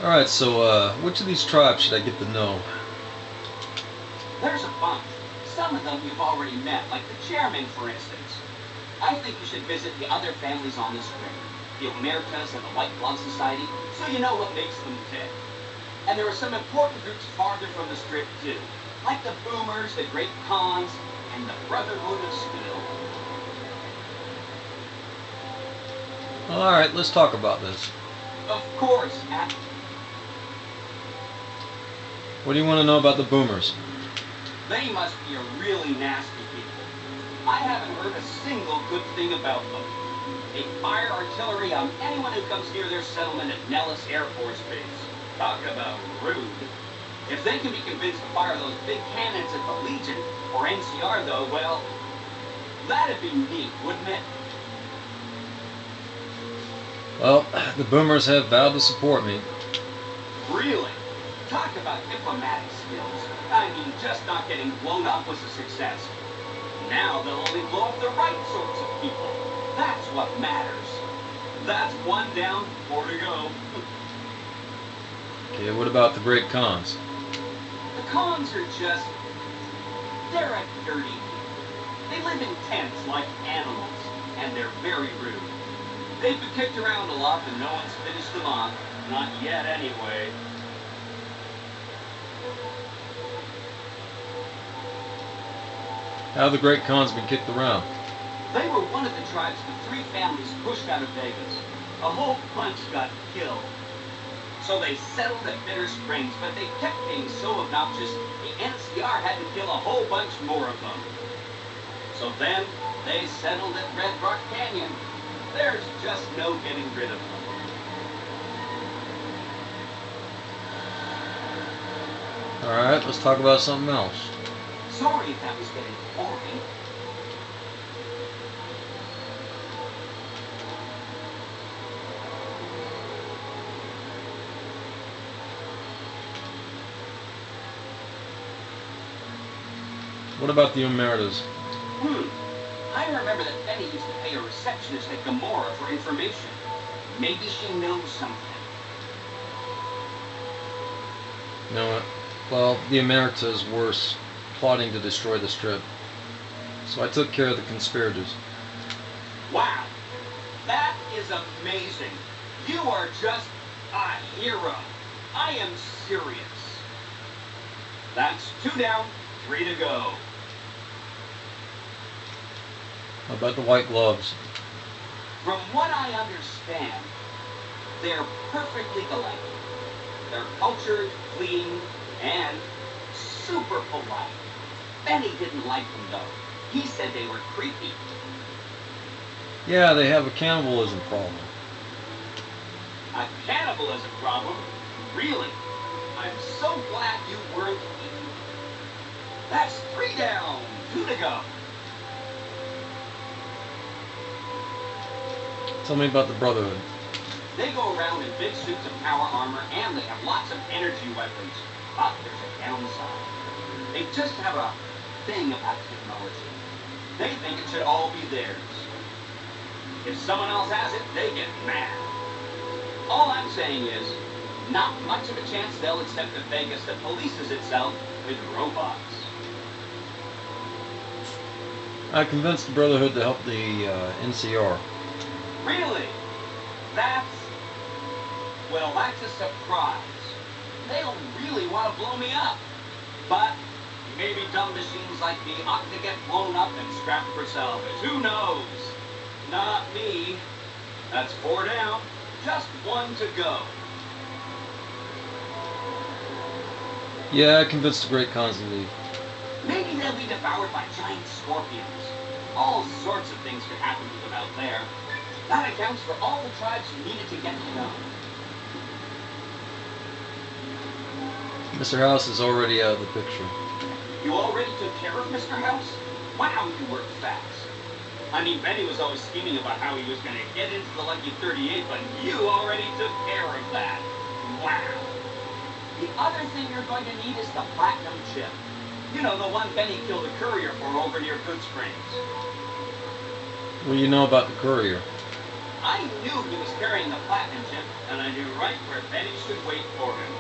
Alright, so which of these tribes should I get to know? There's a bunch. Some of them you've already met, like the chairman, for instance. I think you should visit the other families on the strip, the Omertas and the White Glove Society, so you know what makes them tick. And there are some important groups farther from the strip, too, like the Boomers, the Great Khans, and the Brotherhood of Steel. Alright, let's talk about this. Of course, What do you want to know about the Boomers? they must be a really nasty people. I haven't heard a single good thing about them. They fire artillery on anyone who comes near their settlement at Nellis Air Force Base. Talk about rude. If they can be convinced to fire those big cannons at the Legion or NCR, though, well, that'd be neat, wouldn't it? Well, the Boomers have vowed to support me. Really? Talk about diplomatic skills. I mean, just not getting blown up was a success. Now they'll only blow up the right sorts of people. That's what matters. That's one down, four to go. Okay, what about the Great Khans? The Khans are just... they're a dirty people. They live in tents like animals, and they're very rude. They've been kicked around a lot, but no one's finished them off. Not yet, anyway. How have the Great Khans been kicked around? They were one of the tribes the three families pushed out of Vegas. A whole bunch got killed. So they settled at Bitter Springs, but they kept being so obnoxious, the NCR had to kill a whole bunch more of them. So then, they settled at Red Rock Canyon. There's just no getting rid of them. Alright, let's talk about something else. Sorry if that was getting boring. What about the Omertas? I remember that Benny used to pay a receptionist at Gamora for information. Maybe she knows something. You know what? Well, the Omertas were plotting to destroy the strip. So I took care of the conspirators. Wow, that is amazing. You are just a hero. I am serious. That's two down, three to go. How about the White Gloves? From what I understand, they're perfectly galactic. They're cultured, clean, and super polite. Benny didn't like them, though. He said they were creepy. Yeah, they have a cannibalism problem. A cannibalism problem? Really? I'm so glad you weren't eaten. That's three down, two to go. Tell me about the Brotherhood. They go around in big suits of power armor, and they have lots of energy weapons. But there's a downside. They just have a thing about technology. They think it should all be theirs. If someone else has it, they get mad. All I'm saying is, not much of a chance they'll accept a Vegas that polices itself with robots. I convinced the Brotherhood to help the NCR. Really? Well, that's a surprise. They'll really want to blow me up. But maybe dumb machines like me ought to get blown up and scrapped for salvage. Who knows? Not me. That's four down. Just one to go. Yeah, I convinced the Great Khans to leave. Maybe they'll be devoured by giant scorpions. All sorts of things could happen to them out there. That accounts for all the tribes you needed to get to know. Mr. House is already out of the picture. You already took care of Mr. House? Wow, you worked fast. I mean, Benny was always scheming about how he was going to get into the Lucky 38, but you already took care of that. Wow. The other thing you're going to need is the platinum chip. You know, the one Benny killed a courier for over near Good Springs. What do you know about the courier? I knew he was carrying the platinum chip, and I knew right where Benny should wait for him.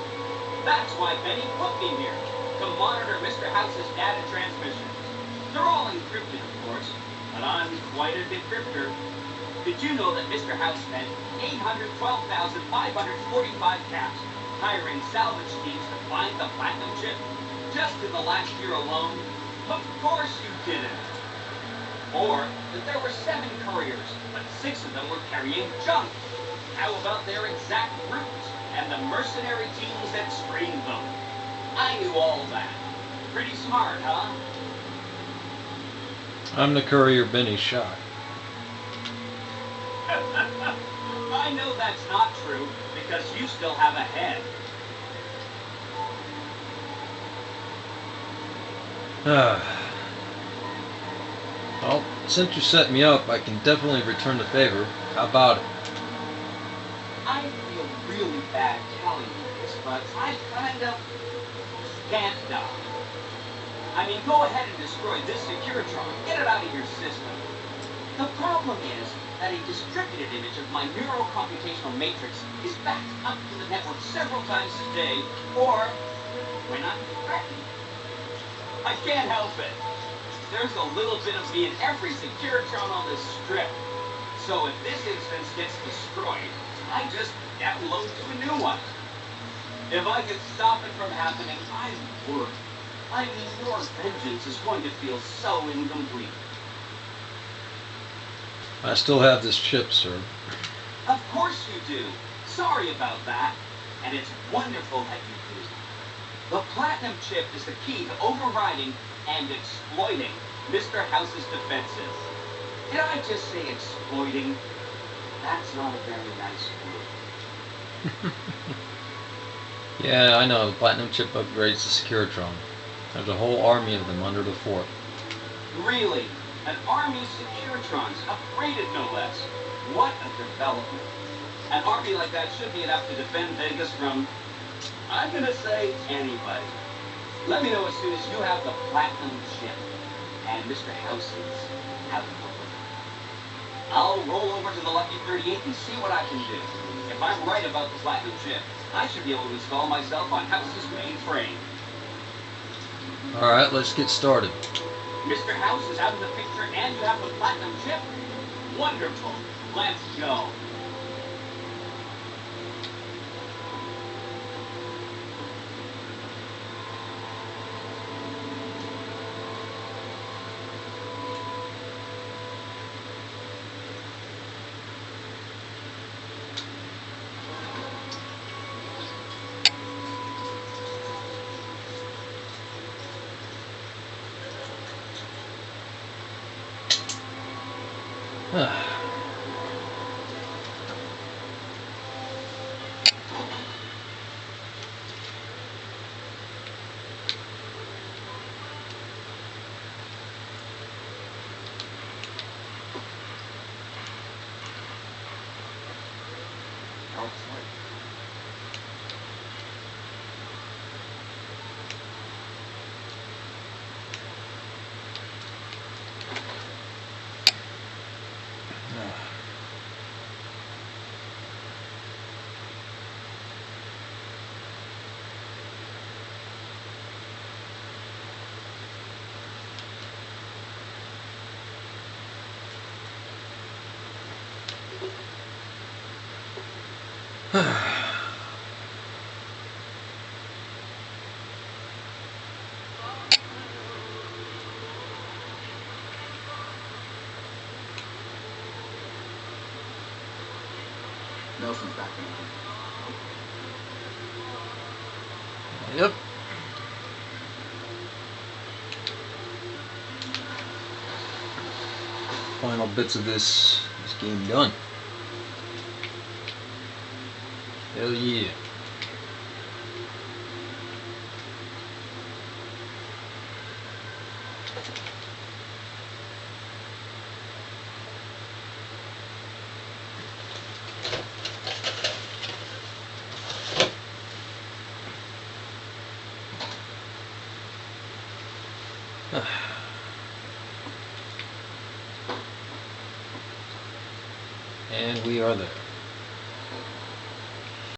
That's why Benny put me here, to monitor Mr. House's data transmissions. They're all encrypted, of course, but I'm quite a decryptor. Did you know that Mr. House spent 812,545 caps hiring salvage teams to find the platinum chip? Just in the last year alone? Of course you didn't. Or that there were 7 couriers, but 6 of them were carrying junk. How about their exact routes and the mercenary teams that screened them? I knew all that. Pretty smart, huh? I'm the courier Benny shot. I know that's not true, because you still have a head. Well, since you set me up, I can definitely return the favor. How about it? I feel really bad telling you this, but I kind of can't die. I mean, go ahead and destroy this Securitron. Get it out of your system. The problem is that a distributed image of my neurocomputational matrix is backed up to the network several times a day, or when I'm threatened. I can't help it. There's a little bit of me in every Securitron on this strip. So if this instance gets destroyed, I just download to a new one. If I could stop it from happening, I would. I mean, your vengeance is going to feel so incomplete. I still have this chip, sir. Of course you do. Sorry about that. And it's wonderful that you do. The platinum chip is the key to overriding and exploiting Mr. House's defenses. Did I just say exploiting? That's not a very nice word. Yeah, I know. The platinum chip upgrades the Securitron. There's a whole army of them under the fort. Really? An army Securitrons, upgraded no less. What a development. An army like that should be enough to defend Vegas from, I'm gonna say, anybody. Let me know as soon as you have the platinum chip and Mr. House's have the public. I'll roll over to the Lucky 38 and see what I can do. If I'm right about the platinum chip, I should be able to install myself on House's mainframe. Alright, let's get started. Mr. House is out of the picture and you have the platinum chip? Wonderful. Let's go. Nelson's back in. Yep. Final bits of this game done. Hell yeah. And we are there.